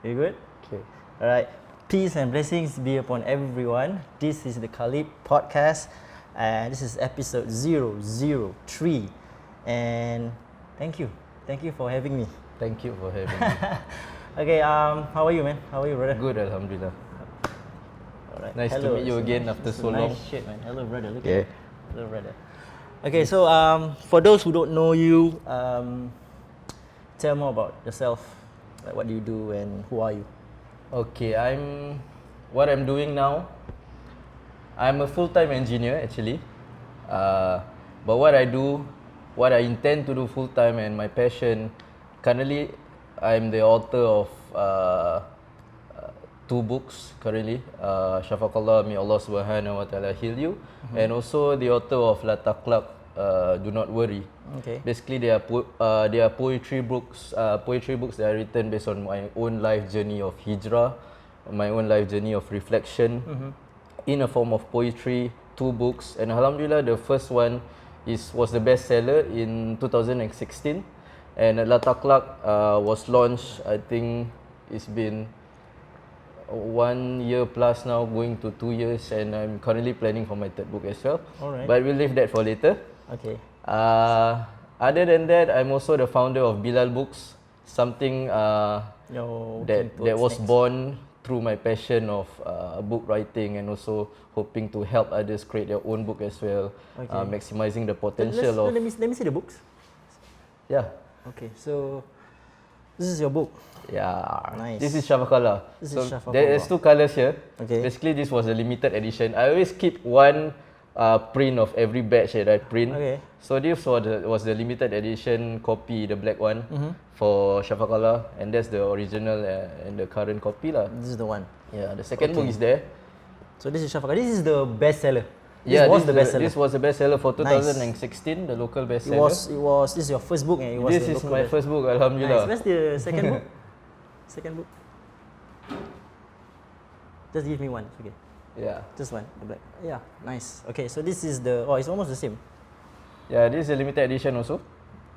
You good? Okay. Alright. Peace and blessings be upon everyone. This is the Caliph podcast, and this is episode 003. And thank you for having me. Thank you for having me. Okay. How are you, man? How are you, brother? Good, alhamdulillah. Alright. Nice to meet you again after so long. Nice shit, man. Hello, brother. Look Yeah. at hello, brother. Okay, so for those who don't know you, tell more about yourself. Like, what do you do and who are you? Okay, what I'm doing now, I'm a full-time engineer actually. But what I intend to do full-time and my passion, currently I'm the author of 2 books currently. Syafakallah, may Allah Subhanahu Wa Taala heal you. And also the author of Taqlaq, Do Not Worry. Okay. Basically, they are poetry books that are written based on my own life journey of hijrah, my own life journey of reflection, in a form of poetry. 2 books, and alhamdulillah, the first one was the bestseller in 2016, and Taqlaq was launched. I think it's been 1 year plus now, going to 2 years, and I'm currently planning for my 3rd book as well. Alright. But we'll leave that for later. Okay. Other than that, I'm also the founder of Bilal Books, something that was born through my passion of book writing, and also hoping to help others create their own book as well, maximizing the potential of. Let me see the books. Yeah. Okay, so this is your book. Yeah. Nice. This is Syafakallah. This is So Syafakallah. there's 2 colors here. Okay. Basically, this was a limited edition. I always keep one print of every batch that I print. Okay. So this was the limited edition copy, the black one, for Syafakallah, and that's the original and the current copy lah. This is the one. Yeah, the second book is there. So this is Syafakallah. This is the bestseller. Yeah, this was the bestseller. This was a bestseller for 2016, the local bestseller. This is your first book, and it was This the is local my first book, alhamdulillah. Nice. Where's the second book? Second book. Just give me one. It's okay. Yeah. Just one. The black. Yeah. Nice. Okay. So this is the. Oh, it's almost the same. Yeah, this is a limited edition also.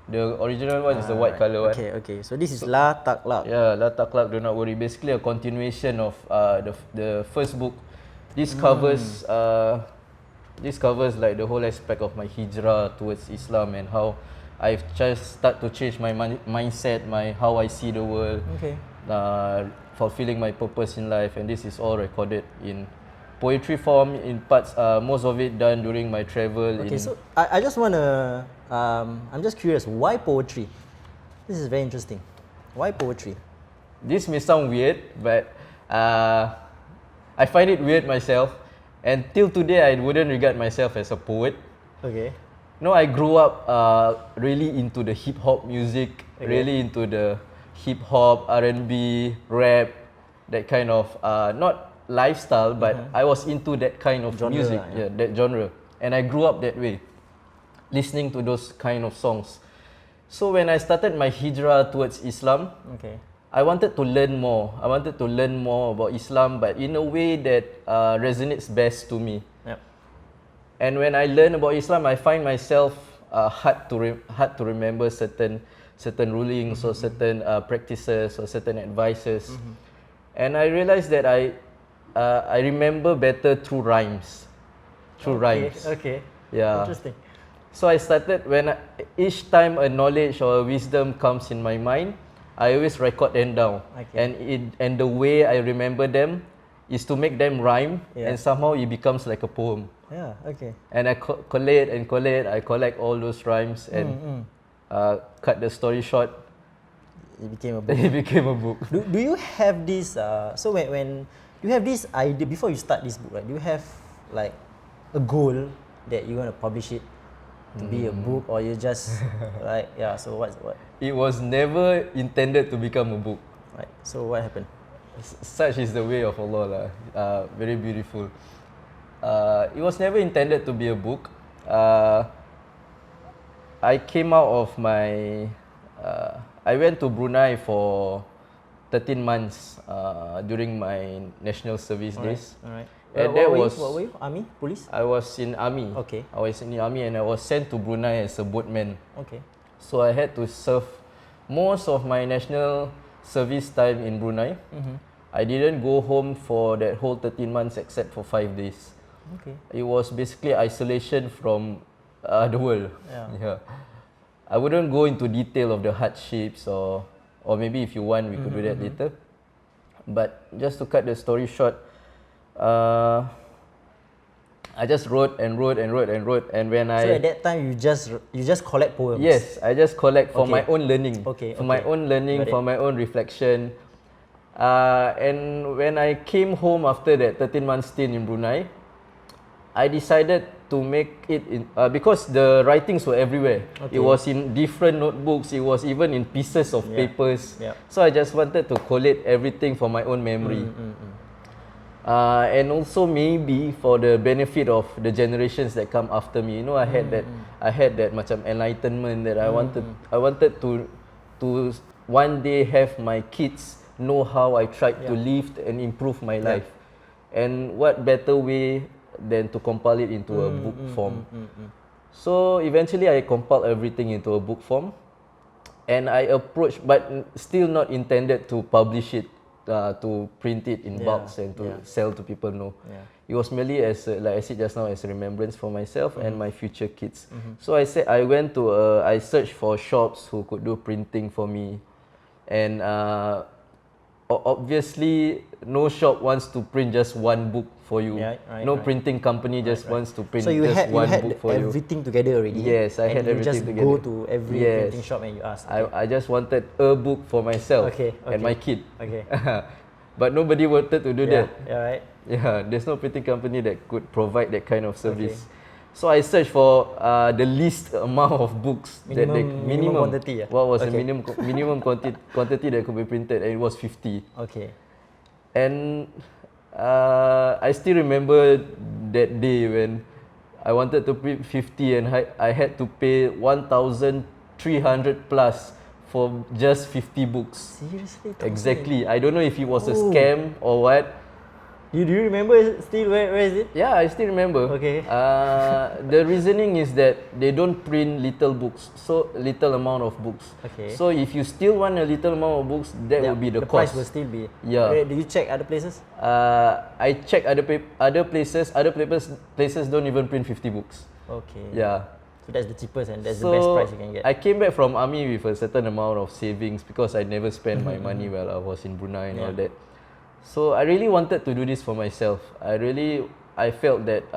The original one is the white color one. Okay. Okay. So this is La Taqlaq. Yeah, Taqlaq, Do Not Worry. Basically a continuation of the first book. This covers like the whole aspect of my hijrah towards Islam, and how I've just start to change my mindset, how I see the world. Okay. Fulfilling my purpose in life, and this is all recorded in poetry form, in parts, most of it done during my travel. Okay. So I just wanna. I'm just curious. Why poetry? This is very interesting. Why poetry? This may sound weird, but I find it weird myself, and till today I wouldn't regard myself as a poet. Okay. No, I grew up really into the hip hop music, really into the hip hop, R&B, rap, that kind of not lifestyle, but I was into that kind of Genre, music, yeah. that genre, and I grew up that way, listening to those kind of songs. So when I started my hijrah towards Islam, Okay. I wanted to learn more. I wanted to learn more about Islam, but in a way that resonates best to me. Yep. And when I learn about Islam, I find myself hard to remember certain rulings or certain practices or certain advices. And I realized that I remember better through rhymes. Rhymes. Okay. Yeah. Interesting. So I started each time a knowledge or a wisdom comes in my mind, I always record them down. Okay. And the way I remember them is to make them rhyme, Yeah. and somehow it becomes like a poem. Yeah. Okay. And I collate. I collect all those rhymes and cut the story short. It became a book. It became a book. Do you have this? So when you have this idea before you start this book, right? Do you have like a goal that you want to publish it to be a book, or you just like So what? It was never intended to become a book. Right. So what happened? Such is the way of Allah lah. Very beautiful. It was never intended to be a book. I came out of my. I went to Brunei for 13 months during my national service days. Alright. And what were you? Army? Police? I was in army. Okay. I was in the army, and I was sent to Brunei as a boatman. Okay. So I had to serve most of my national service time in Brunei. I didn't go home for that whole 13 months except for 5 days. Okay. It was basically isolation from the world. Yeah. I wouldn't go into detail of the hardships, or maybe if you want we could do that later. But just to cut the story short, I just wrote and wrote, and when So at that time you just collect poems. Yes, I just collect for my own learning. Okay. For my own learning, for my own reflection. And when I came home after that 13 month stint in Brunei, I decided to make it in because the writings were everywhere. It was in different notebooks. It was even in pieces of papers. So I just wanted to collate everything for my own memory. And also maybe for the benefit of the generations that come after me. You know, I had that macam enlightenment that I wanted to one day have my kids know how I tried to live and improve my life. And what better way than to compile it into a book form. So eventually I compiled everything into a book form, and I approached, but still not intended to publish it, to print it in bulks and to sell to people. No, it was merely as like I said just now, as a remembrance for myself and my future kids. So I searched for shops who could do printing for me, and obviously no shop wants to print just one book for you. No printing company just wants to print just one book for you. So you had everything together already. Yes, I had everything together. You just go to every printing shop and you ask. I just wanted a book for myself and my kid. But nobody wanted to do that. There's no printing company that could provide that kind of service. So I searched for the least amount of books, minimum quantity. What was the minimum quantity that could be printed, and it was 50. And I still remember that day when I wanted to print 50 and I had to pay 1,300 plus for just 50 books. Seriously? Exactly. I don't know if it was a scam or what. Do you remember still where is it? Yeah, I still remember. The reasoning is that they don't print little books, so little amount of books. So if you still want a little amount of books, that will be the cost. Price will still be. Yeah. Do you check other places? I checked other places. Other places don't even print 50 books. Yeah. So that's the cheapest and that's the best price you can get. I came back from army with a certain amount of savings because I never spent my money while I was in Brunei and all that. So I really wanted to do this for myself. I felt that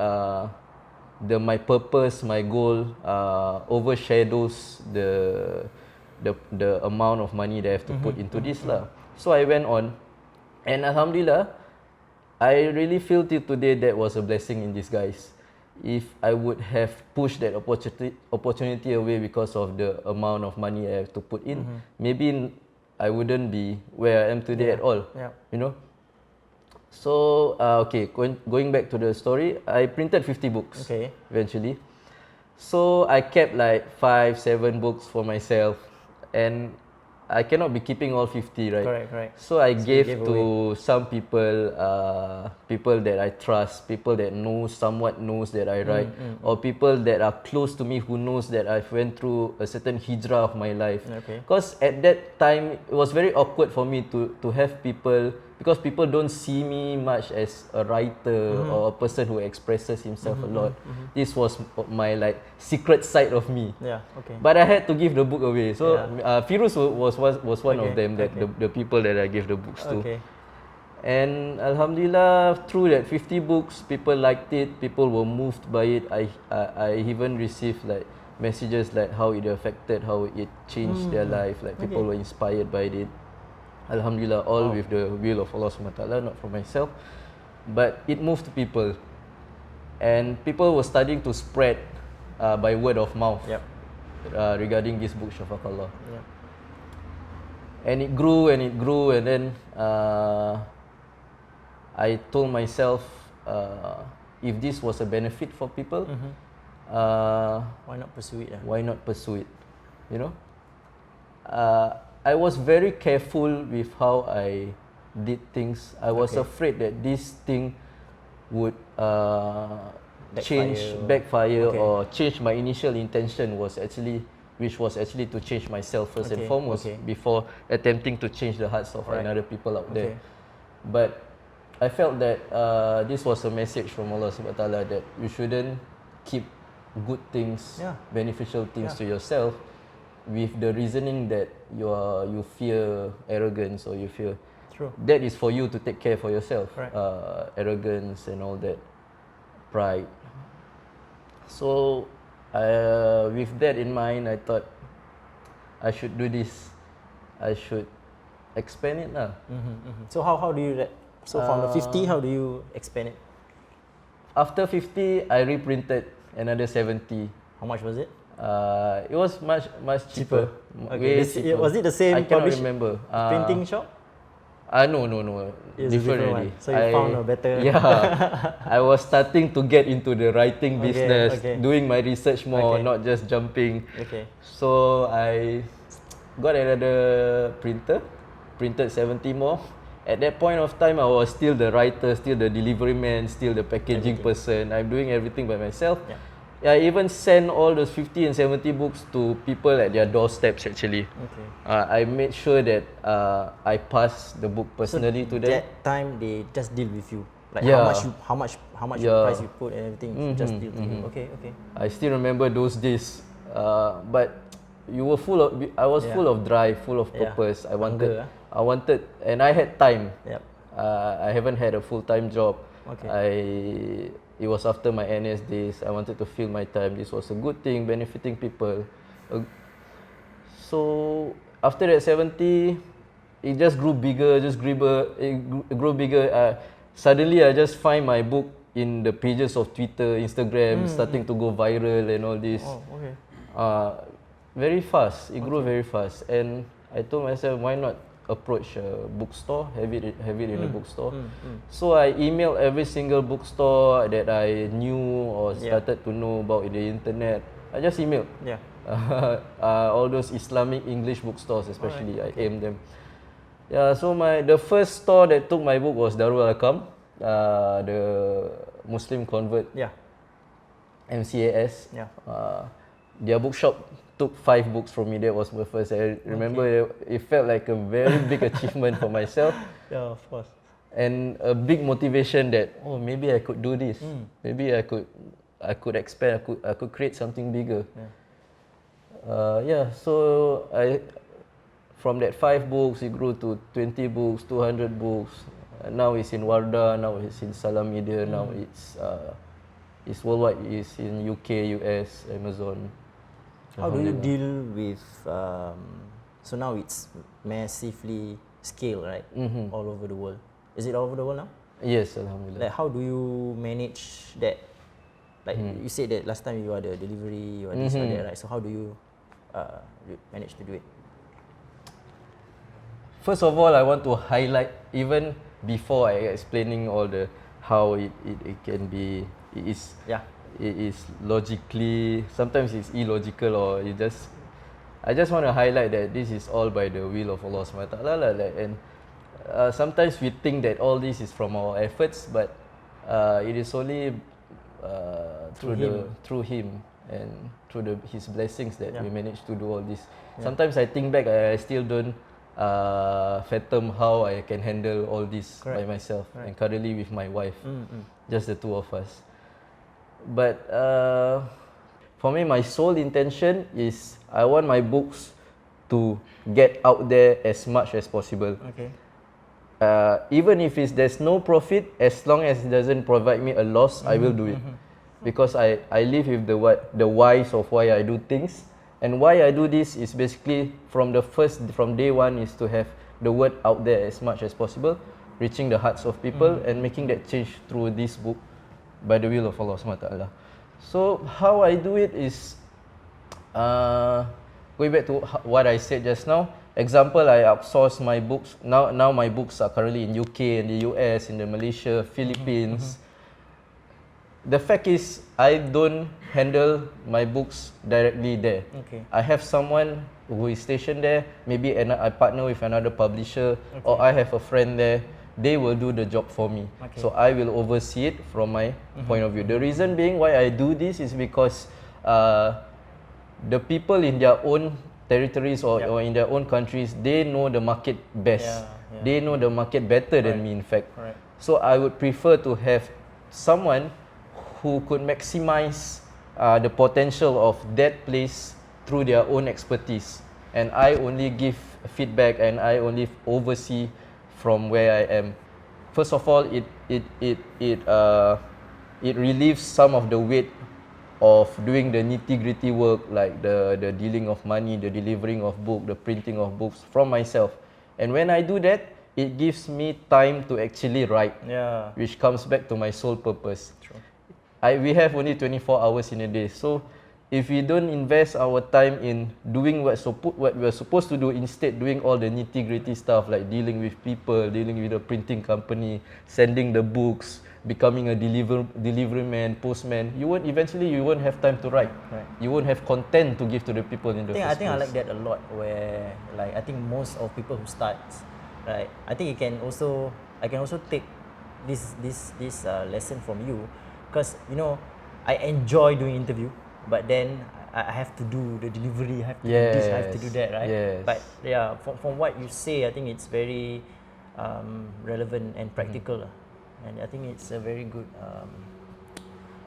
my purpose, my goal, overshadows the amount of money that I have to put into this lah. So I went on, and Alhamdulillah, I really feel till today that was a blessing in disguise. If I would have pushed that opportunity away because of the amount of money I have to put in, maybe I wouldn't be where I am today at all. You know. So going back to the story, I printed 50 books eventually. So I kept like 5-7 books for myself, and I cannot be keeping all 50, right? Correct. So I gave to some people, people that I trust, people that somewhat knows that I write, or people that are close to me who knows that I've went through a certain hijrah of my life. Because at that time it was very awkward for me to have people, because people don't see me much as a writer or a person who expresses himself a lot. This was my like secret side of me. But I had to give the book away. So Firuz was one of them, that the people that I gave the books to. And Alhamdulillah, through that 50 books, people liked it. People were moved by it. I even received like messages like how it affected, how it changed their life. Like people were inspired by it. Alhamdulillah, all with the will of Allah SWT, not from myself. But it moved people, and people were starting to spread by word of mouth regarding this book, Syafakallah. And it grew and it grew, and then I told myself, if this was a benefit for people, why not pursue it? Why not pursue it? You know, I was very careful with how I did things. I was afraid that this thing would backfire or change my initial intention was actually which was actually to change myself first and Okay, foremost okay. before attempting to change the hearts of Right. another people out there. Okay. But I felt that this was a message from Allah Subhanahu Wa Taala that you shouldn't keep good things, Yeah. beneficial things Yeah. to yourself with the reasoning that you fear arrogance or you fear. True. That is for you to take care for yourself. Right. Arrogance and all that, pride. So, with that in mind, I thought I should do this. I should expand it lah. So how do you so from the 50, how do you expand it? After 50, I reprinted another 70. How much was it? It was much cheaper. Okay. Way cheaper. Was it the same I cannot publish- remember. Printing shop? No. It was a different already. one. So you found a better. Yeah, I was starting to get into the writing Okay, business, okay. doing my research more, Okay. not just jumping. Okay. So I got another printer, printed 70 more. At that point of time, I was still the writer, still the delivery man, still the packaging person. I'm doing everything by myself. Yeah. I even send all those 50 and 70 books to people at their doorsteps actually. Okay. I made sure that I pass the book personally to them. That time they just deal with you. Like Yeah. how much Yeah. price you put and everything, just deal to you. Okay. I still remember those days. But you were I was Yeah. full of drive, full of Yeah. purpose. Hunger, I wanted, and I had time. Yep. I haven't had a full-time job. Okay. It was after my NS days. I wanted to fill my time. This was a good thing, benefiting people. So after that 70, it just grew bigger, it grew bigger. Suddenly, I just find my book in the pages of Twitter, Instagram, starting to go viral and all this. Oh, okay. Very fast. It grew very fast, and I told myself, why not approach a bookstore, have it in a bookstore. So I emailed every single bookstore that I knew or started to know about in the internet. I just emailed. Yeah. All those Islamic English bookstores especially, I aimed them. Yeah, so the first store that took my book was Darul Arqam, the Muslim convert, Yeah. MCAS. Yeah. Their bookshop took 5 books from me. That was my first. I remember it felt like a very big achievement for myself. Yeah, of course. And a big motivation that maybe I could do this. Maybe I could expand. I could create something bigger. So from that 5 books, it grew to 20 books, 200 books. Now it's in Wardah. Now it's in Salam Media. Now it's worldwide. It's in UK, US, Amazon. How do you deal with so now it's massively scale, right? All over the world. Is it all over the world now? Yes, Alhamdulillah. Like how do you manage that? Like you said that last time you are the delivery, you are this or that, right? So how do you manage to do it? First of all, I want to highlight, even before I explaining all the how it can be, it is logically, sometimes it's illogical, or I just want to highlight that this is all by the will of Allah SWT. And sometimes we think that all this is from our efforts, but it is only through Him and through His blessings that we managed to do all this. Sometimes I think back, I still don't fathom how I can handle all this by myself, and currently with my wife, just the two of us. But for me, my sole intention is I want my books to get out there as much as possible. Okay. Even if there's no profit, as long as it doesn't provide me a loss, I will do it. Because I live with the whys of why I do things. And why I do this is basically from day one is to have the word out there as much as possible, reaching the hearts of people and making that change through this book by the will of Allah SWT. So how I do it is, going back to what I said just now, example, I outsource my books. Now my books are currently in UK, in the US, in the Malaysia, Philippines. The fact is, I don't handle my books directly there. Okay. I have someone who is stationed there. Maybe I partner with another publisher, or I have a friend there. They will do the job for me. Okay. So I will oversee it from my point of view. The reason being why I do this is because the people in their own territories or, Yep. or in their own countries, they know the market best. Yeah. They know the market better than me, in fact. Correct. So I would prefer to have someone who could maximize the potential of that place through their own expertise, and I only give feedback and I only oversee from where I am. First of all, it relieves some of the weight of doing the nitty-gritty work, like the dealing of money, the delivering of book, the printing of books from myself. And when I do that, it gives me time to actually write, Yeah. which comes back to my sole purpose. True. We have only 24 hours in a day, so if we don't invest our time in doing what we're supposed to do, instead doing all the nitty-gritty stuff like dealing with people, dealing with the printing company, sending the books, becoming a delivery man, postman, you won't have time to write. Right. You won't have content to give to the people in the I first think I place. like that a lot. Where like I think most of people who starts, right? I think I can also take this lesson from you, because I enjoy doing interview, but then I have to do the delivery. I have to do this. I have to do that. Right. Yes. But yeah, from what you say, I think it's very relevant and practical, and I think it's a very good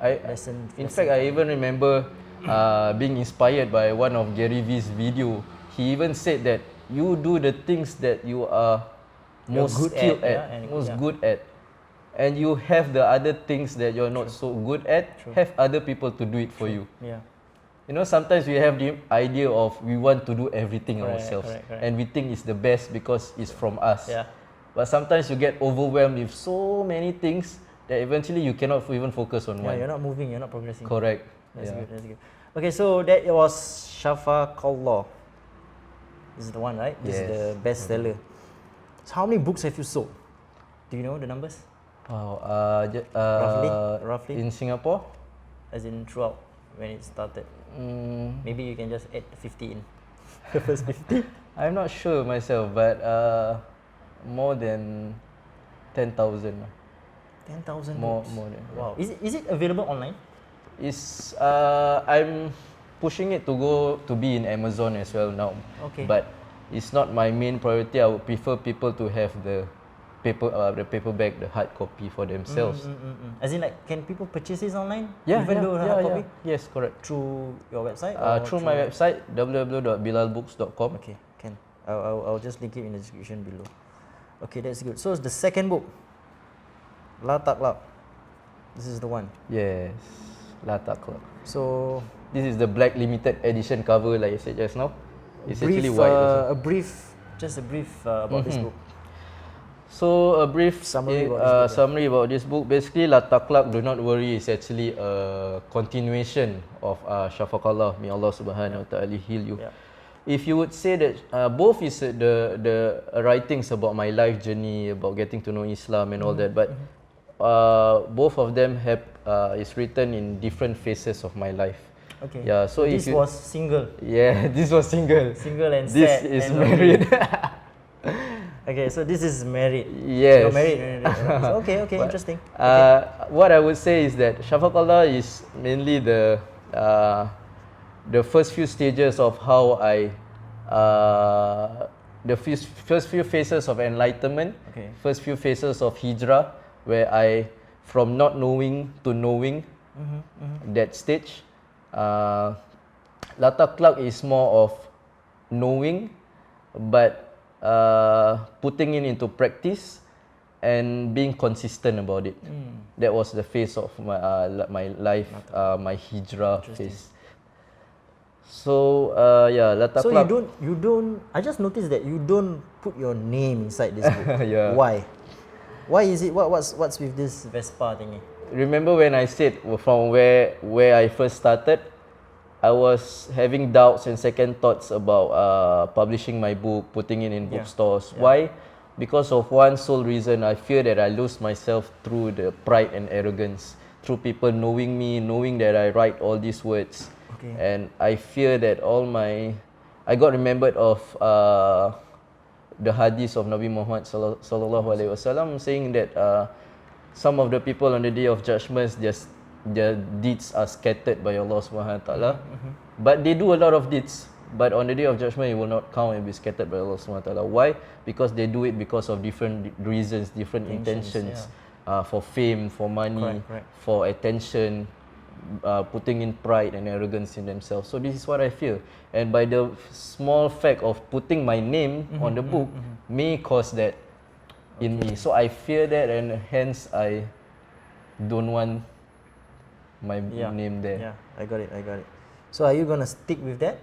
lesson. In fact, I even remember being inspired by one of Gary Vee's video. He even said that you do the things that you are most good skilled at, at, yeah, and most yeah. good at, and you have the other things that you're not so good at. Have other people to do it for you. Yeah. You know, sometimes we have the idea of we want to do everything Correct, ourselves, correct. and we think it's the best because it's from us. Yeah. But sometimes you get overwhelmed with so many things that eventually you cannot even focus on Yeah, one. you're not moving, you're not progressing. Correct. That's Yeah. good, that's good. Okay, so that was Syafakallah. This is the one, right? This is Yes. the bestseller. So how many books have you sold? Do you know the numbers? Wow. Roughly? In Singapore, As in throughout when it started. mm, Maybe you can just add 50 in. The first 50? I'm not sure myself, but more than 10,000. 10,000 More books. than. Wow. Is it available online? It's I'm pushing it to be in Amazon as well now. Okay. But it's not my main priority. I would prefer people to have the paperback, the hard copy for themselves. As in, like, can people purchase this online? Yeah, Even though the hard copy? Yes, correct. Through your website? Or Through my website www.bilalbooks.com. Okay, can. I'll just link it in the description below. Okay, that's good. So the second book, Taqlaq. This is the one. Yes, Taqlaq. So This is the black limited edition cover, like I said just now. It's brief, actually white also. a brief about this book. So a brief Summary about this book, summary about this book. Basically, Taqlaq, do not worry, is actually a continuation of Syafakallah. May Allah Subhanahu Wa Taala heal you. Yeah. If you would say that both is the writings about my life journey, about getting to know Islam and all that, but both of them have is written in different phases of my life. Okay. Yeah. So this if you, was single. yeah, this was single. Single and This sad. is and married. Okay, so this is married. Yes. You're married. Okay, But, interesting. What I would say is that Syafakallah is mainly the first few stages of how I the first few phases of enlightenment, Okay. first few phases of hijrah, where I from not knowing to knowing, that stage. Taqlaq is more of knowing, but putting it into practice and being consistent about it. That was the phase of my life, my hijrah phase. So yeah, So Taqlaq. you don't. I just noticed that you don't put your name inside this book. Yeah. Why? Why is it? What's with this Vespa thingy? Remember when I said from where I first started, I was having doubts and second thoughts about publishing my book, putting it in bookstores. Why? Because of one sole reason. I fear that I lose myself through the pride and arrogance, through people knowing me, knowing that I write all these words. Okay. And I fear that I got remembered of the hadith of Nabi Muhammad sallallahu alaihi wasallam saying that some of the people on the day of judgment, their deeds are scattered by Allah Subhanahu Wa Taala. But they do a lot of deeds. But on the day of judgment, it will not count and be scattered by Allah Subhanahu Wa Taala. Why? Because they do it because of different reasons, different intentions. For fame, for money, Correct. for attention, putting in pride and arrogance in themselves. So this is what I feel. And by the small fact of putting my name on the book may cause that in me. So I fear that, and hence I don't want my name there. Yeah, I got it. So are you gonna stick with that?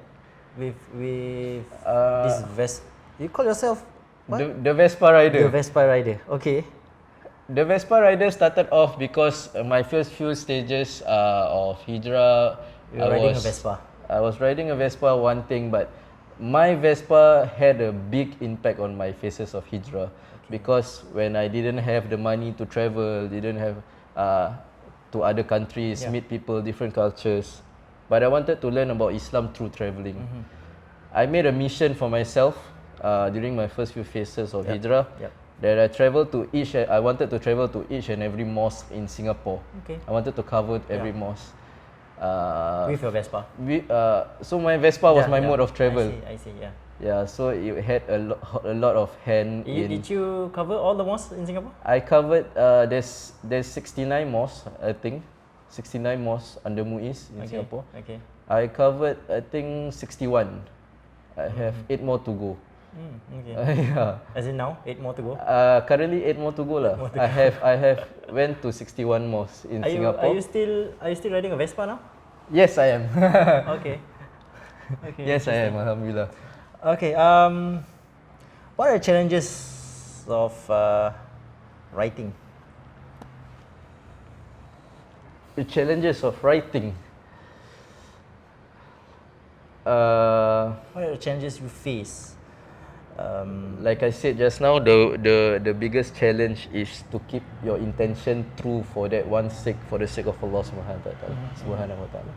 With this you call yourself what? The VespaRider. TheVespaRider. Okay. The VespaRider started off because my first few stages of hijrah, You were riding a Vespa. I was riding a Vespa, one thing, but my Vespa had a big impact on my phases of hijrah, because when I didn't have the money to travel, didn't have to other countries, meet people, different cultures, but I wanted to learn about Islam through traveling. I made a mission for myself during my first few phases of hijrah that I wanted to travel to each and every mosque in Singapore. Okay. I wanted to cover every mosque. With your Vespa. So my Vespa was my mode of travel. I see. Yeah. Yeah, so it had a lot of hand in. Did you cover all the mosques in Singapore? I covered there's 69 mosques, I think. 69 mosques under MUIS in Singapore. Okay. I covered, I think, 61. I have 8 more to go. Okay. Yeah. As in now, 8 more to go. Currently 8 more to go lah. I have went to 61 mosques in Singapore. Are you still riding a Vespa now? Yes, I am. Okay. Yes, I am. Alhamdulillah. Okay. What are the challenges of writing? The challenges of writing. What are the challenges you face? Like I said just now, the biggest challenge is to keep your intention true for that one sake, for the sake of Allah Subhanahu Wa Taala.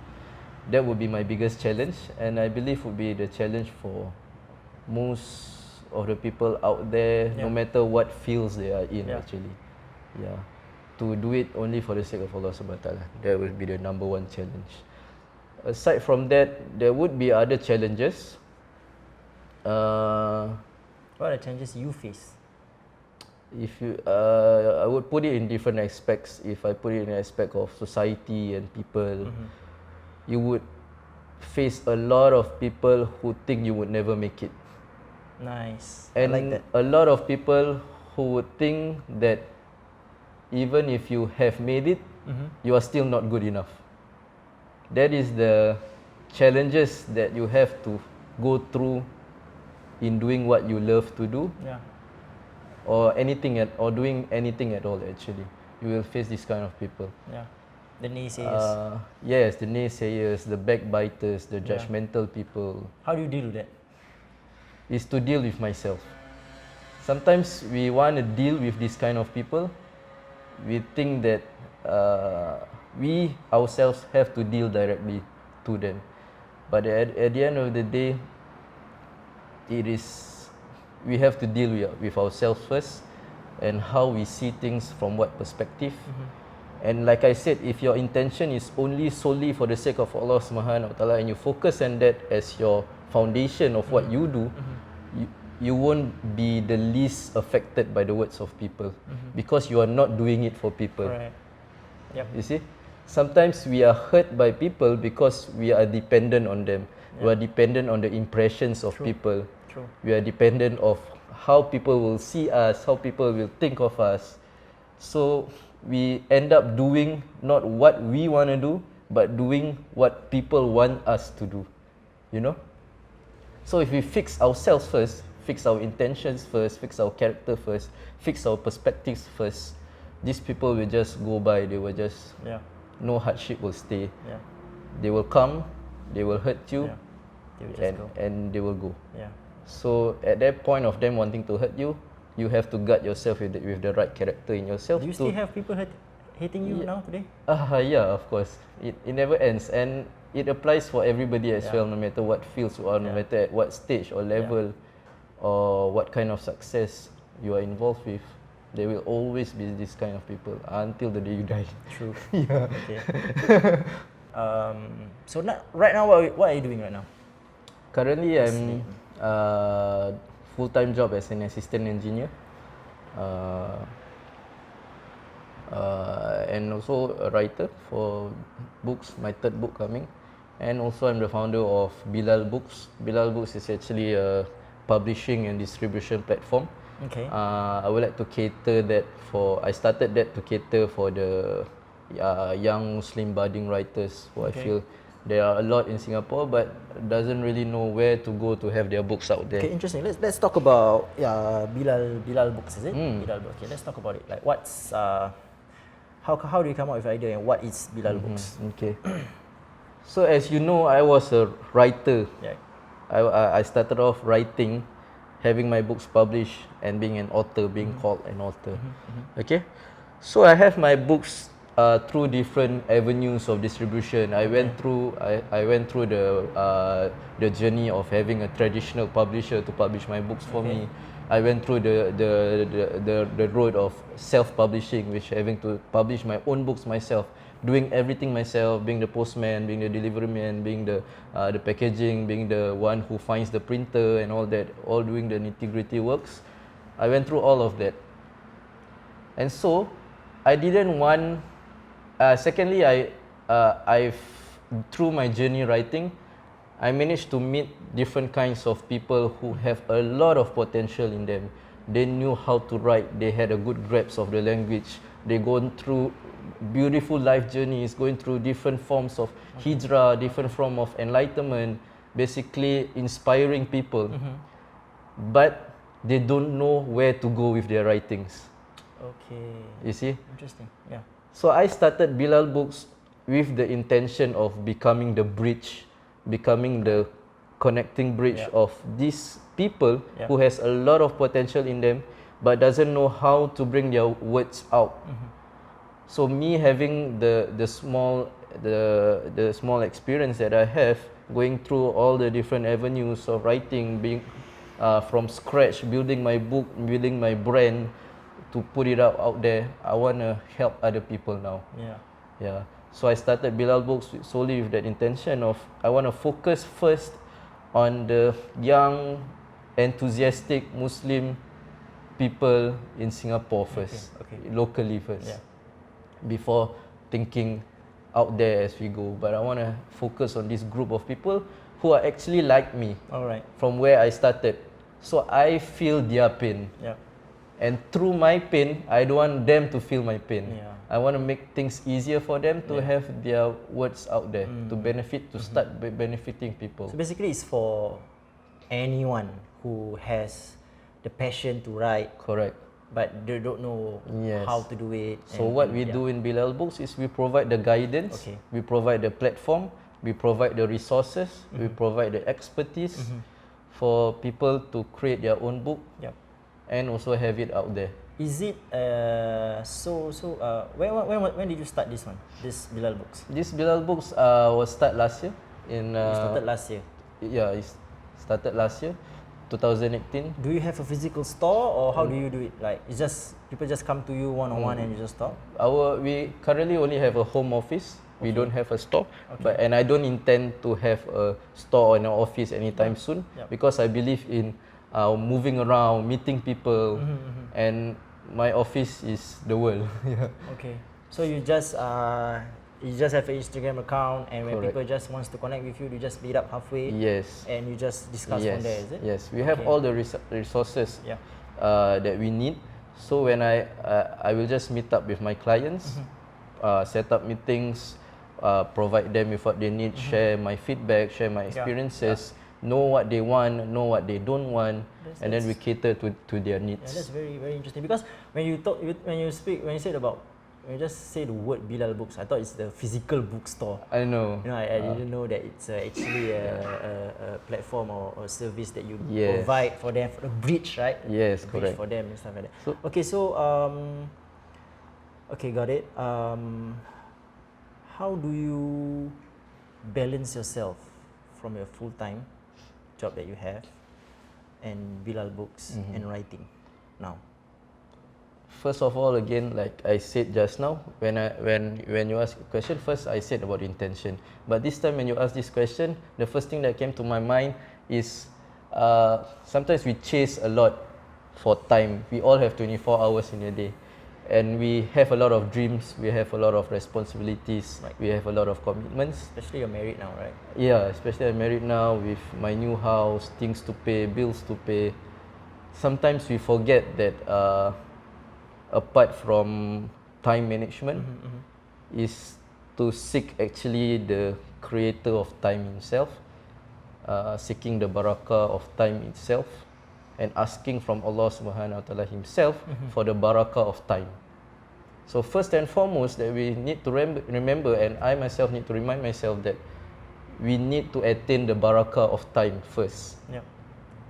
That would be my biggest challenge, and I believe would be the challenge for most of the people out there, no matter what fields they are in actually. Yeah. To do it only for the sake of Allah Subhanahu Wa Taala. That would be the number one challenge. Aside from that, there would be other challenges. What are the challenges you face? If you, I would put it in different aspects. If I put it in the aspect of society and people, you would face a lot of people who think you would never make it. Nice. And I like that. a lot of people who would think that even if you have made it, you are still not good enough. That is the challenges that you have to go through in doing what you love to do, or doing anything at all. Actually, you will face this kind of people. Yeah, the naysayers. Yes, the naysayers, the backbiters, the judgmental people. How do you deal with that? Is to deal with myself. Sometimes we want to deal with this kind of people. We think that we ourselves have to deal directly to them, but at the end of the day, we have to deal with ourselves first, and how we see things from what perspective. And like I said, if your intention is only solely for the sake of Allah Subhanahu Wa Taala, and you focus on that as your foundation of what you do, you won't be the least affected by the words of people, because you are not doing it for people. Right. Yep. You see, sometimes we are hurt by people because we are dependent on them. We are dependent on the impressions of people. True. We are dependent of how people will see us, how people will think of us. So we end up doing not what we want to do, but doing what people want us to do. You know? So if we fix ourselves first, fix our intentions first, fix our character first, fix our perspectives first, these people will just go by. They will just, no hardship will stay. They will come, they will hurt you, they will just go. And they will go. Yeah. So at that point of them wanting to hurt you, you have to guard yourself with the right character in yourself. Do you still have people hating you now today? Yeah, of course. It never ends, and it applies for everybody as well, no matter what fields you are, no matter at what stage or level or what kind of success you are involved with. There will always be this kind of people until the day you die. True. Yeah. Okay. So right now, what are you doing right now? Currently, I'm full-time job as an assistant engineer, and also a writer for books. My third book coming, and also I'm the founder of Bilal Books. Bilal Books is actually a publishing and distribution platform. Okay. I would like to cater that for. I started that to cater for the young Muslim budding writers who I feel there are a lot in Singapore, but doesn't really know where to go to have their books out there. Okay, interesting. Let's talk about Bilal Books, is it? Bilal Books. Okay, let's talk about it. Like, what's how do you come up with the idea, and what is Bilal Books? Okay. So as you know, I was a writer. Yeah. I started off writing, having my books published, and being an author, being called an author. Okay. So I have my books through different avenues of distribution. I went through the journey of having a traditional publisher to publish my books for me. I went through the road of self-publishing, which having to publish my own books myself, doing everything myself, being the postman, being the delivery man, being the packaging, being the one who finds the printer and all that, all doing the nitty-gritty works. I went through all of that, and so I didn't want. Secondly, through my journey writing, I managed to meet different kinds of people who have a lot of potential in them. They knew how to write, they had a good grasp of the language, they gone through beautiful life journeys, going through different forms of hijrah, different form of enlightenment, basically inspiring people. But they don't know where to go with their writings. Okay. You see? Interesting. Yeah. So I started Bilal Books with the intention of becoming the bridge, becoming the connecting bridge of these people who has a lot of potential in them, but doesn't know how to bring their words out. So me having the small experience that I have, going through all the different avenues of writing, being from scratch, building my book, building my brand, to put it out there. I want to help other people now. Yeah. So I started Bilal Books solely with that intention of I want to focus first on the young, enthusiastic Muslim people in Singapore first, locally first, before thinking out there as we go. But I want to focus on this group of people who are actually like me, from where I started. So I feel their pain. And through my pain, I don't want them to feel my pain. I want to make things easier for them to have their words out there, to benefit, to start benefiting people. So basically, it's for anyone who has the passion to write. Correct. But they don't know how to do it. So what we do in Bilal Books is we provide the guidance, we provide the platform, we provide the resources, we provide the expertise for people to create their own book. And also have it out there. Is it when did you start this one? This Bilal Books? This Bilal Books was started last year. It started last year? Yeah, it started last year, 2018. Do you have a physical store, or how do you do it? Like, it's just people just come to you one-on-one and you just talk? We currently only have a home office. We don't have a store, and I don't intend to have a store or an office anytime soon, because I believe in moving around, meeting people, and my office is the world. Okay, so you just have an Instagram account, and when people just wants to connect with you, you just meet up halfway. And you just discuss from there, is it? Yes, we have all the resources that we need. So when I will just meet up with my clients, set up meetings, provide them with what they need, share my feedback, share my experiences. Know what they want, know what they don't want, and then we cater to their needs. That's very, very interesting, because when you just say the word Bilal Books, I thought it's the physical bookstore. I know. I didn't know that it's actually a platform or a service that you provide for them, for a bridge, right? Yes, bridge correct. for them and stuff like that. Okay, got it. How do you balance yourself from your full-time job that you have and Bilal Books and writing now? First of all, again, like I said just now, when you ask a question, first I said about intention. But this time when you ask this question, the first thing that came to my mind is sometimes we chase a lot for time. We all have 24 hours in a day. And we have a lot of dreams, we have a lot of responsibilities, we have a lot of commitments. Especially you're married now, right? Yeah, especially I'm married now with my new house, things to pay, bills to pay. Sometimes we forget that apart from time management, is to seek actually the creator of time himself, seeking the barakah of time itself, and asking from Allah Subhanahu wa Ta'ala himself for the barakah of time. So first and foremost that we need to remember, and I myself need to remind myself that we need to attain the barakah of time first. Yep.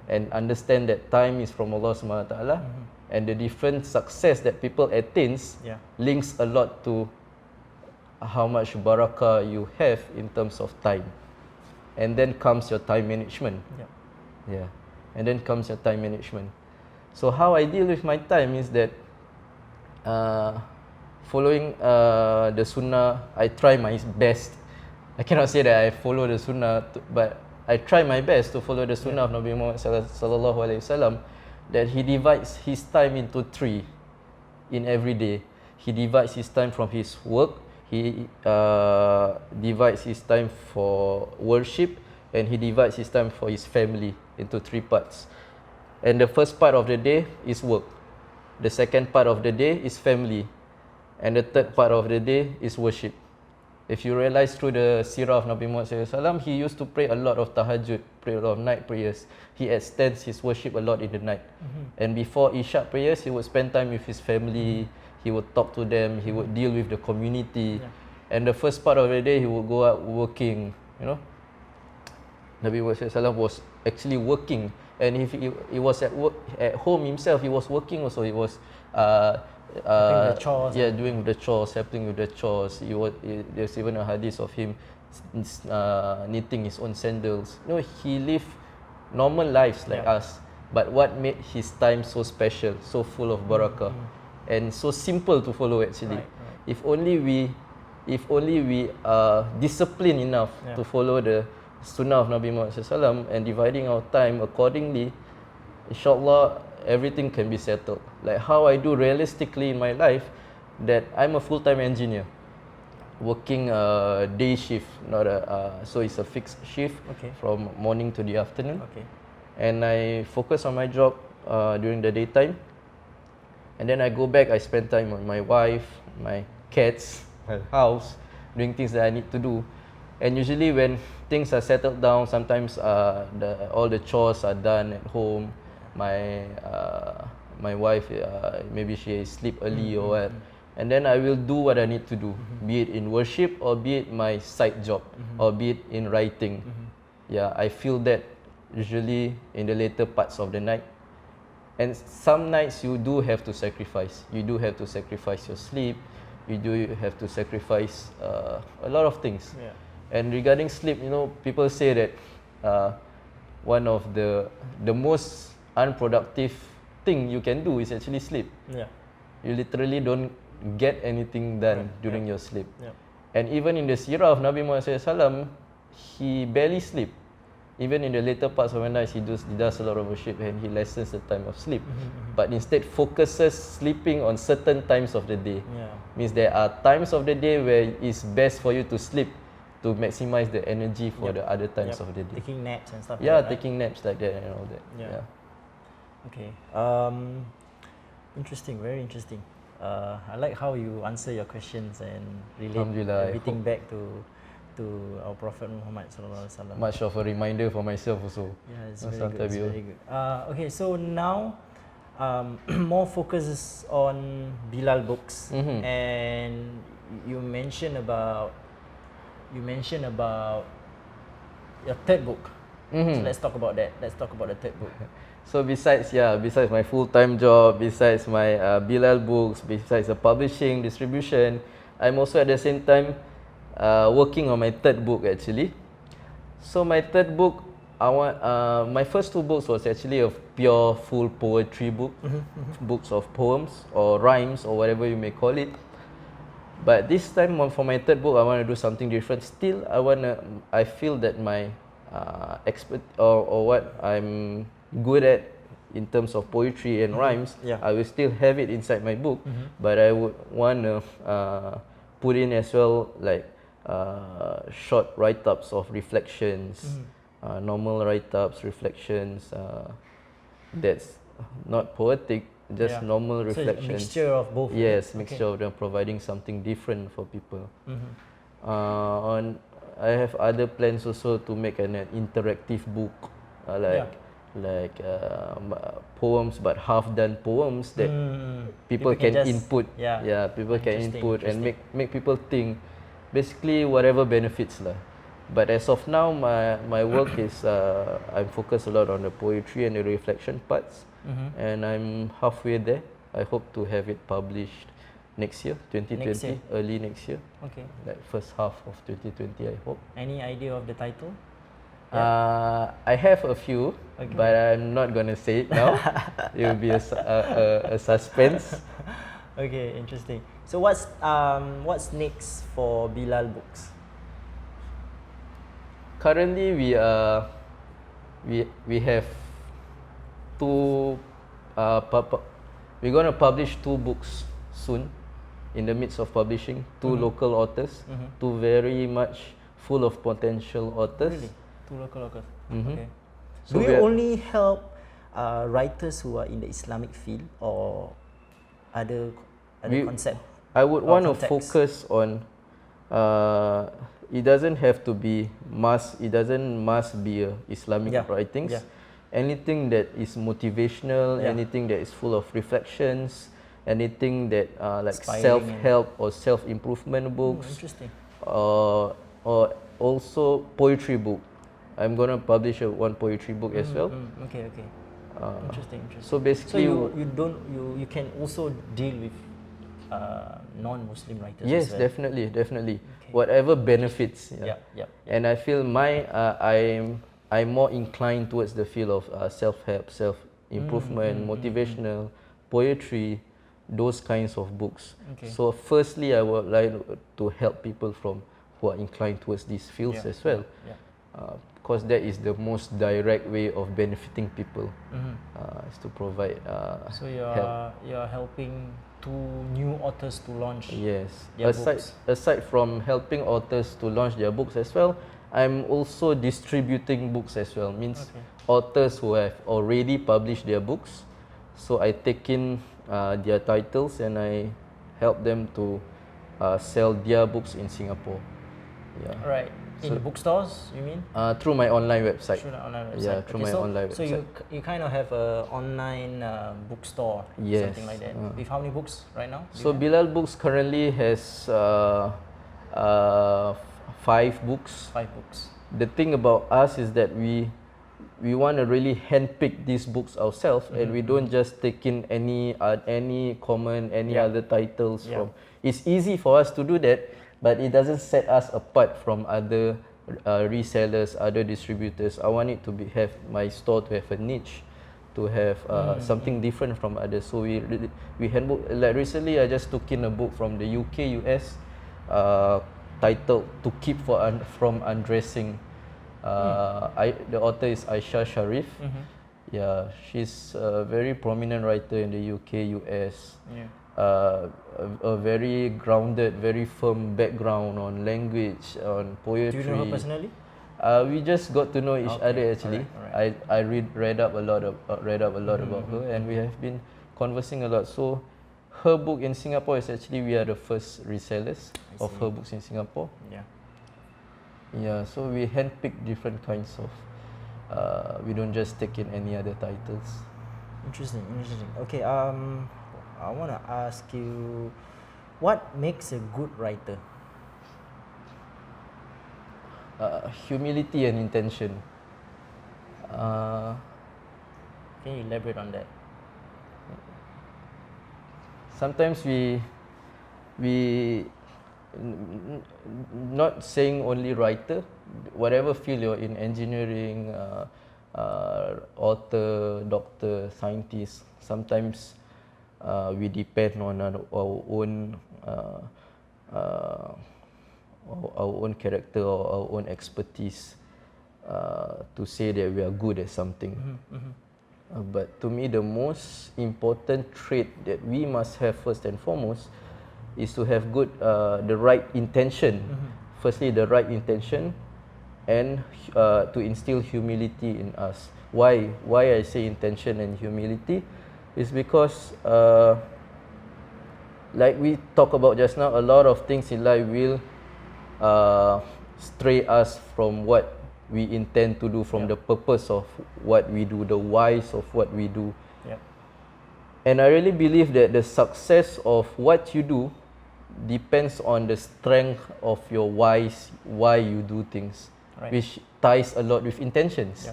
And understand that time is from Allah Subhanahu wa Ta'ala, and the different success that people attains links a lot to how much barakah you have in terms of time. And then comes your time management. Yep. Yeah. And then comes your time management. So how I deal with my time is that following the sunnah, I try my best. I cannot say that I follow the sunnah, but I try my best to follow the sunnah of Nabi Muhammad sallallahu alaihi wasallam, that he divides his time into 3 in every day. He divides his time from his work, he divides his time for worship, and he divides his time for his family into 3 parts. And the first part of the day is work. The second part of the day is family. And the third part of the day is worship. If you realize through the seerah of Nabi Muhammad SAW, he used to pray a lot of tahajjud, pray a lot of night prayers. He extends his worship a lot in the night. And before Isha prayers, he would spend time with his family, he would talk to them, he would deal with the community. And the first part of the day, he would go out working, you know. Nabi Muhammad SAW was actually working, and if he was at work at home himself, he was working also. He was doing the chores, helping with the chores. There's even a hadith of him knitting his own sandals. You know, he lived normal lives like us, but what made his time so special, so full of barakah, and so simple to follow actually. If only we are disciplined enough to follow the sunnah of Nabi Muhammad SAW and dividing our time accordingly, insyaAllah everything can be settled. Like how I do realistically in my life, that I'm a full-time engineer working a day shift, not so it's a fixed shift from morning to the afternoon. And I focus on my job during the daytime, and then I go back, I spend time with my wife, my cats, my house, doing things that I need to do. And usually when things are settled down, sometimes all the chores are done at home. My wife, maybe she sleep early or what, and then I will do what I need to do, be it in worship or be it my side job or be it in writing. Yeah, I feel that usually in the later parts of the night. And some nights you do have to sacrifice. You do have to sacrifice your sleep. You do have to sacrifice a lot of things. And regarding sleep, you know, people say that one of the most unproductive thing you can do is actually sleep. You literally don't get anything done during your sleep. And even in the seerah of Nabi Muhammad SAW, he barely sleep. Even in the later parts of the night, he does a lot of worship and he lessens the time of sleep. But instead focuses sleeping on certain times of the day. Means there are times of the day where it's best for you to sleep, to maximize the energy for the other times of the day. Taking naps and stuff like that, taking naps like that and all that. Okay. Interesting, very interesting. I like how you answer your questions and relate everything back to our Prophet Muhammad sallallahu alaihi wasallam. Much of a reminder for myself also. Yeah, it's very good. It's very good. Okay, so now more focus is on Bilal Books, and you mentioned about your third book. So let's talk about that. Let's talk about the third book. So besides my full-time job, besides my Bilal Books, besides the publishing, distribution, I'm also at the same time working on my third book actually. So my third book, my first 2 books was actually a pure full poetry book, books of poems or rhymes or whatever you may call it. But this time for my 3rd book, I want to do something different. Still, I feel that my expert or what I'm good at in terms of poetry and rhymes, I will still have it inside my book. But I would want to put in as well like short write-ups of reflections, normal write-ups, reflections. That's not poetic, just normal reflections. So mixture of both. Yes, mixture of them, providing something different for people. I have other plans also to make an interactive book, like poems, but half done poems that people can input. People can input and make people think. Basically, whatever benefits lah. But as of now, my work is I'm focused a lot on the poetry and the reflection parts, and I'm halfway there. I hope to have it published next year, 2020, early next year. Okay. Like first half of 2020, I hope. Any idea of the title? I have a few, but I'm not gonna say it now. It will be a suspense. Okay, interesting. So what's next for Bilal Books? Currently, we have 2. We're gonna publish 2 books soon. In the midst of publishing 2 local authors, 2 very much full of potential authors. Really? 2 local authors. Okay. So do you only help writers who are in the Islamic field or other concept? I would want to focus on. It doesn't have to be It doesn't must be Islamic writings. Anything that is motivational, anything that is full of reflections, anything that like self-help or self-improvement books. Interesting. Or also poetry book. I'm gonna publish one poetry book as well. Okay. Interesting. So basically, you can also deal with non-Muslim writers. Yes, as well. definitely. Okay. Whatever benefits. And I feel I'm more inclined towards the field of self-help, self-improvement, motivational, poetry, those kinds of books. Okay. So firstly, I would like to help people who are inclined towards these fields as well. Because that is the most direct way of benefiting people, is to provide so you're helping 2 new authors to launch their books. Aside from helping authors to launch their books as well, I'm also distributing books as well. Means authors who have already published their books, so I take in their titles and I help them to sell their books in Singapore. Right. In bookstores, you mean? Through my online website. Through the online website. Yeah, through my online website. So you kind of have a online bookstore, something like that. With how many books right now? So Bilal Books currently has 5 books. 5 books. The thing about us is that we want to really handpick these books ourselves, and we don't just take in any common other titles from. It's easy for us to do that, but it doesn't set us apart from other resellers, other distributors. I want it to have my store to have a niche, to have something different from others. So we handbook. Like recently, I just took in a book from the UK, US, titled "To Keep from Undressing." The author is Aisha Sharif. Yeah, she's a very prominent writer in the UK, US. A very grounded, very firm background on language, on poetry. Do you know her personally? We just got to know each other actually. Alright. I read up a lot about her, and we have been conversing a lot. So her book in Singapore is actually, we are the first resellers of her books in Singapore. Yeah, so we handpick different kinds of. We don't just take in any other titles. Interesting. Okay, I want to ask you, what makes a good writer? Humility and intention. Can you elaborate on that? Sometimes we not saying only writer, whatever field you're in, engineering, author, doctor, scientist, sometimes we depend on our own character or our own expertise to say that we are good at something. But to me, the most important trait that we must have first and foremost is to have the right intention. Firstly, the right intention, and to instill humility in us. Why I say intention and humility is because like we talked about just now, a lot of things in life will stray us from what we intend to do, from the purpose of what we do, the whys of what we do. And I really believe that the success of what you do depends on the strength of your whys, why you do things, which ties a lot with intentions.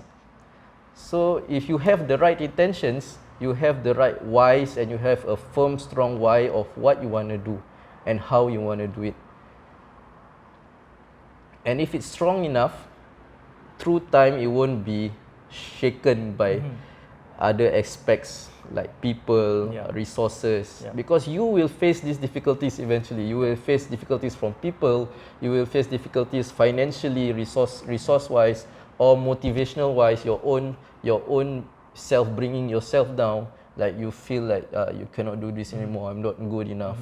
So if you have the right intentions, you have the right whys, and you have a firm, strong why of what you want to do and how you want to do it. And if it's strong enough, through time it won't be shaken by other aspects like people, resources, because you will face these difficulties eventually. You will face difficulties from people, you will face difficulties financially, resource-wise, or motivational-wise, your own self bringing yourself down, like you feel like you cannot do this anymore, I'm not good enough.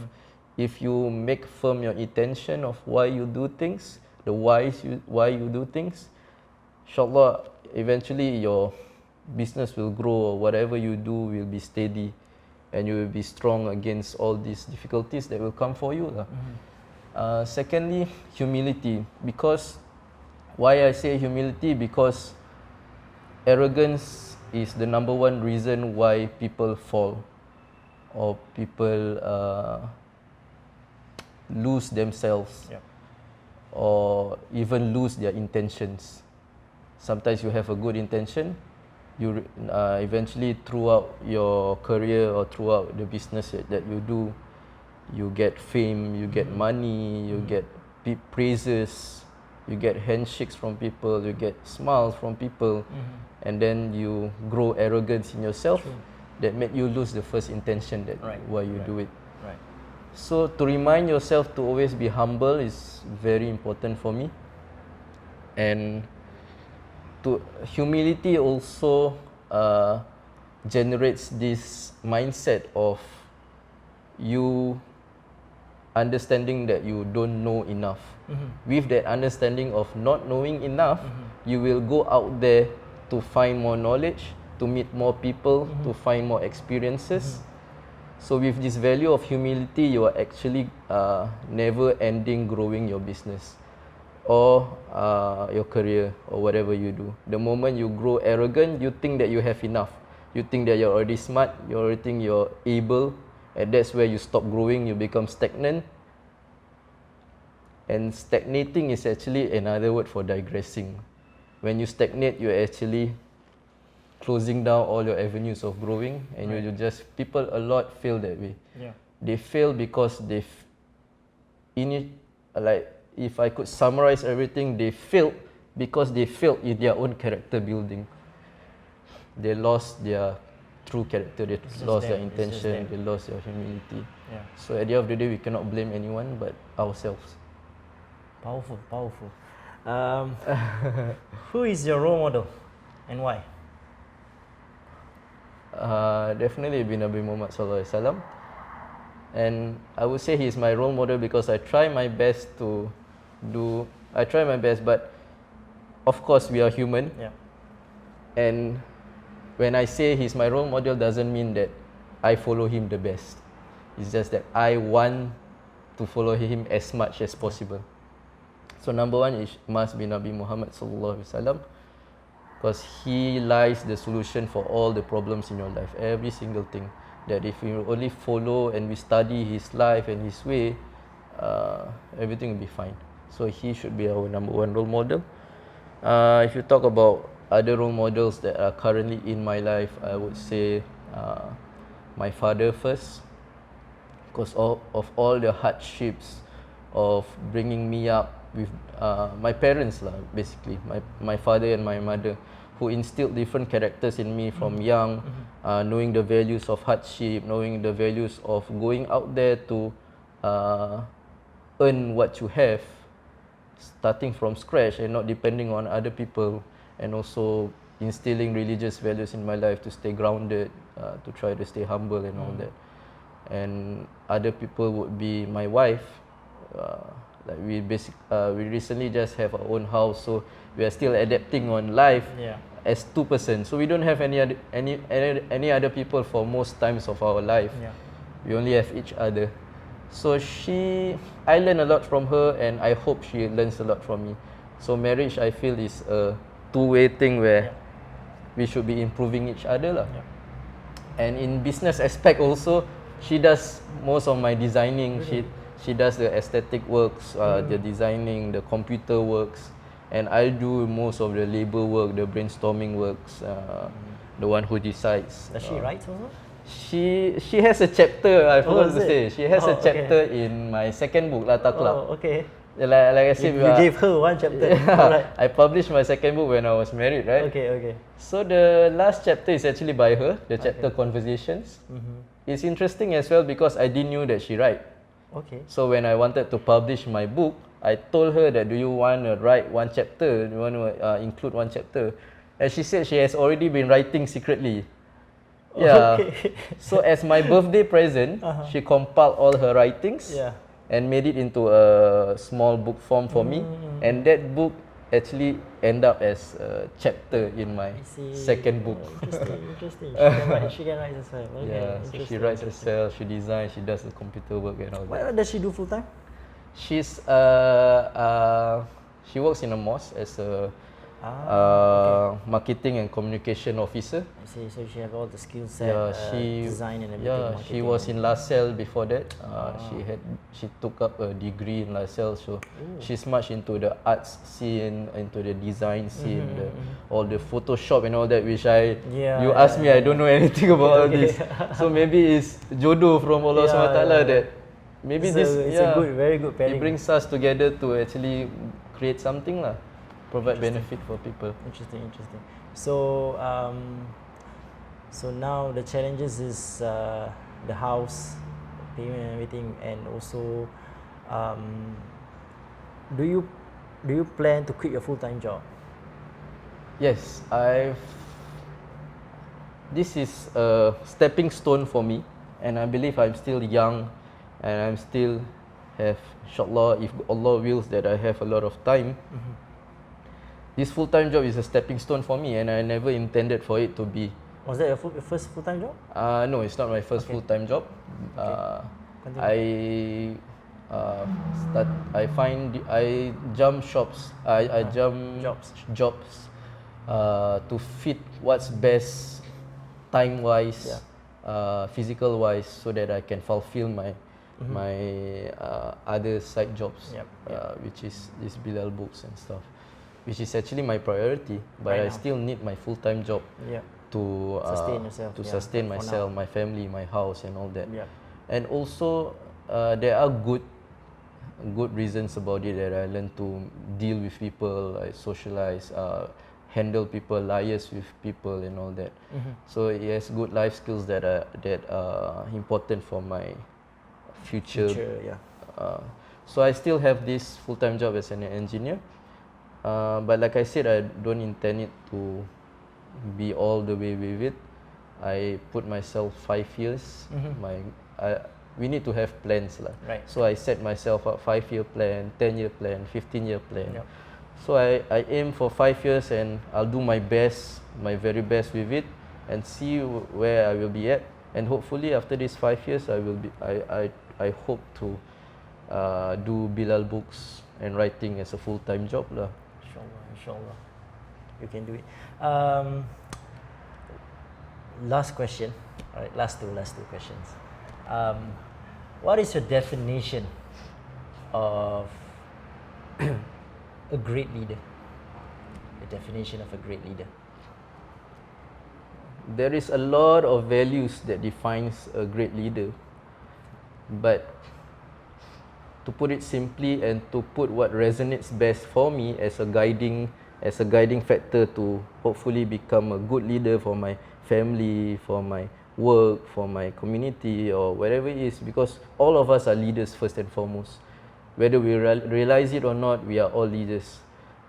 If you make firm your intention of why you do things, the why you do things, inshallah, eventually your business will grow, or whatever you do will be steady, and you will be strong against all these difficulties that will come for you. Secondly, humility. Because why I say humility? Because arrogance is the number one reason why people fall, or people lose themselves, or even lose their intentions. Sometimes you have a good intention, you eventually throughout your career or throughout the business that you do, you get fame, you get money, you get praises, you get handshakes from people, you get smiles from people, and then you grow arrogance in yourself that made you lose the first intention that why you do it. So to remind yourself to always be humble is very important for me. And humility also generates this mindset of you understanding that you don't know enough. With that understanding of not knowing enough, you will go out there to find more knowledge, to meet more people, to find more experiences. So with this value of humility, you are actually never ending growing your business or your career or whatever you do. The moment you grow arrogant, you think that you have enough. You think that you're already smart, you already think you're able, and that's where you stop growing, you become stagnant. And stagnating is actually another word for digressing. When you stagnate, you're actually closing down all your avenues of growing, and you just, people a lot fail that way. They fail because like, if I could summarize everything, they failed because they failed in their own character building. They lost their true character, they lost their intention, they lost their humility. So at the end of the day, we cannot blame anyone but ourselves. Powerful. Who is your role model and why? Definitely bin Nabi Muhammad sallallahu alaihi wasallam, and I would say he is my role model because I try my best, but of course we are human. And when I say he's my role model, doesn't mean that I follow him the best. It's just that I want to follow him as much as possible. So number one is must be Nabi Muhammad sallallahu alaihi wasallam, because he lies the solution for all the problems in your life, every single thing. That if we only follow and we study his life and his way, everything will be fine. So he should be our number one role model. If you talk about other role models that are currently in my life, I would say my father first, because of all the hardships, of bringing me up with my parents lah, basically my father and my mother, who instilled different characters in me from young, knowing the values of hardship, knowing the values of going out there to earn what you have, starting from scratch and not depending on other people, and also instilling religious values in my life to stay grounded, to try to stay humble and all that. And other people would be my wife. Like we recently just have our own house, so we are still adapting on life as two person. So we don't have any other people for most times of our life. We only have each other. So I learn a lot from her, and I hope she learns a lot from me. So marriage, I feel, is a two-way thing where we should be improving each other lah. And in business aspect also, she does most of my designing. She does the aesthetic works, the designing, the computer works, and I do most of the labor work, the brainstorming works, the one who decides. Does she write also? She has a chapter, I forgot to say. She has a chapter in my second book, Taqlaq. Oh, okay. Like I said, you gave her one chapter. Right. I published my second book when I was married, right? Okay. So the last chapter is actually by her, the chapter Conversations. It's interesting as well because I didn't know that she write. Okay. So when I wanted to publish my book, I told her that, do you want to write one chapter? Do you want to include one chapter? And she said she has already been writing secretly. Yeah. Okay. So as my birthday present, she compiled all her writings and made it into a small book form for me. And that book actually end up as a chapter in my second book. Interesting. She can write herself. Okay. Yeah, so she writes herself, she designs, she does the computer work and all that. What does she do full time? She works in a mosque as a marketing and communication officer. I see. So she have all the skill set, design and everything. She was in LaSalle before that. She took up a degree in LaSalle, so she's much into the arts scene, into the design scene, all the Photoshop and all that. Which you ask me, I don't know anything about all this. So maybe it's jodoh from Allah SWT that maybe it's a very good pairing. It brings us together to actually create something lah. Provide benefit for people. Interesting. So, so now the challenges is the house, payment and everything, and also, do you plan to quit your full-time job? Yes, this is a stepping stone for me, and I believe I'm still young, and I'm still have, inshallah, if Allah wills that I have a lot of time. This full-time job is a stepping stone for me, and I never intended for it to be. Was that your first full-time job? No, it's not my first full-time job. I jump shops. I jump jobs to fit what's best time-wise, physical-wise, so that I can fulfill my other side jobs, which is this Bilal Books and stuff, which is actually my priority, but I still need my full-time job to sustain yourself, sustain myself, my family, my house, and all that. And also, there are good reasons about it that I learned to deal with people, I socialize, handle people, liaise with people, and all that. So it has good life skills that are important for my future. So I still have this full-time job as an engineer. But like I said, I don't intend it to be all the way with it. I put myself 5 years. We need to have plans lah. Right. So I set myself a 5-year plan, 10-year plan, 15-year plan. So I aim for 5 years, and I'll do my best, my very best with it, and see where I will be at. And hopefully after these 5 years, I hope to do Bilal Books and writing as a full-time job lah. Inshallah, you can do it. Last question. All right, last two questions. What is your definition of a great leader? The definition of a great leader. There is a lot of values that defines a great leader, but to put it simply and to put what resonates best for me as a guiding factor to hopefully become a good leader for my family, for my work, for my community, or whatever it is, because all of us are leaders first and foremost. Whether we realize it or not, we are all leaders.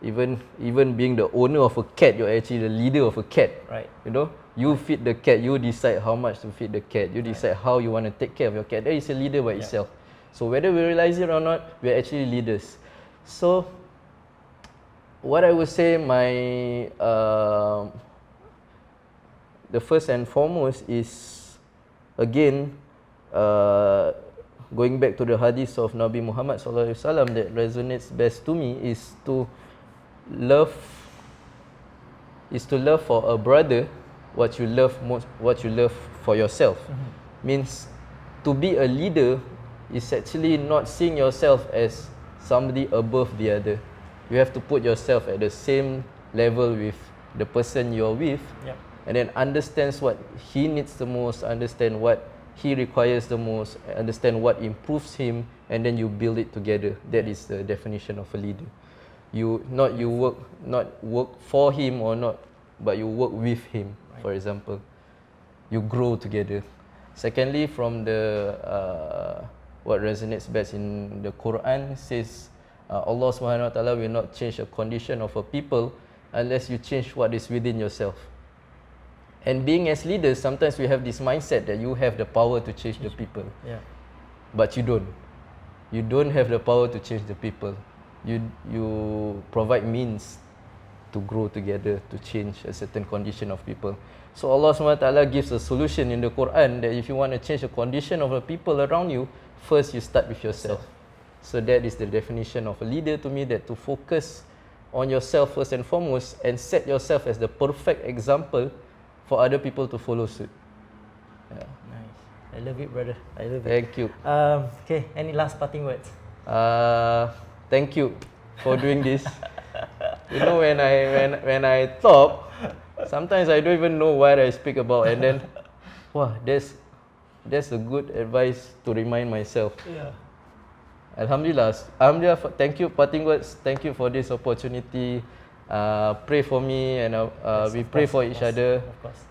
Even being the owner of a cat, you're actually the leader of a cat. Right. You know, you feed the cat, you decide how much to feed the cat, you decide how you want to take care of your cat. That is a leader by itself. So whether we realize it or not, we are actually leaders. So what I would say, the first and foremost is, again, going back to the hadith of Nabi Muhammad SAW that resonates best to me is to love for a brother what you love for yourself. Means to be a leader is actually not seeing yourself as somebody above the other. You have to put yourself at the same level with the person you're with, and then understands what he needs the most, understand what he requires the most, understand what improves him, and then you build it together. That is the definition of a leader. You work for him or not, but you work with him. For example, you grow together. Secondly, from the what resonates best in the Quran says, Allah Subhanahu Wa Taala will not change a condition of a people unless you change what is within yourself. And being as leaders, sometimes we have this mindset that you have the power to change the people. But you don't. You don't have the power to change the people. You provide means to grow together, to change a certain condition of people. So Allah SWT gives a solution in the Quran that if you want to change the condition of the people around you, first you start with yourself. So that is the definition of a leader to me, that to focus on yourself first and foremost and set yourself as the perfect example for other people to follow suit. Nice. I love it, brother. I love it. Thank you. Okay, any last parting words? Thank you for doing this. You know, when I talk, sometimes I don't even know what I speak about, and then, wow, that's a good advice to remind myself. Alhamdulillah. Thank you, parting words. Thank you for this opportunity. Pray for me, and we pray for each other. Of course.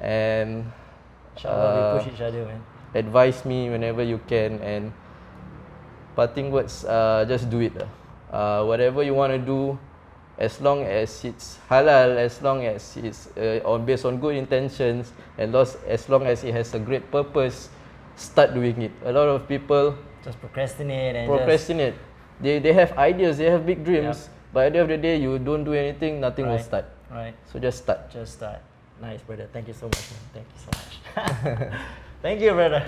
And Inshallah, we push each other, man. Advise me whenever you can. And parting words, just do it. Whatever you want to do, as long as it's halal, as long as it's based on good intentions, and as long as it has a great purpose, start doing it. A lot of people just procrastinate. They have ideas, they have big dreams, but at the end of the day, you don't do anything, nothing will start. Right. So just start. Just start. Nice, brother. Thank you so much, man. Thank you so much. Thank you, brother.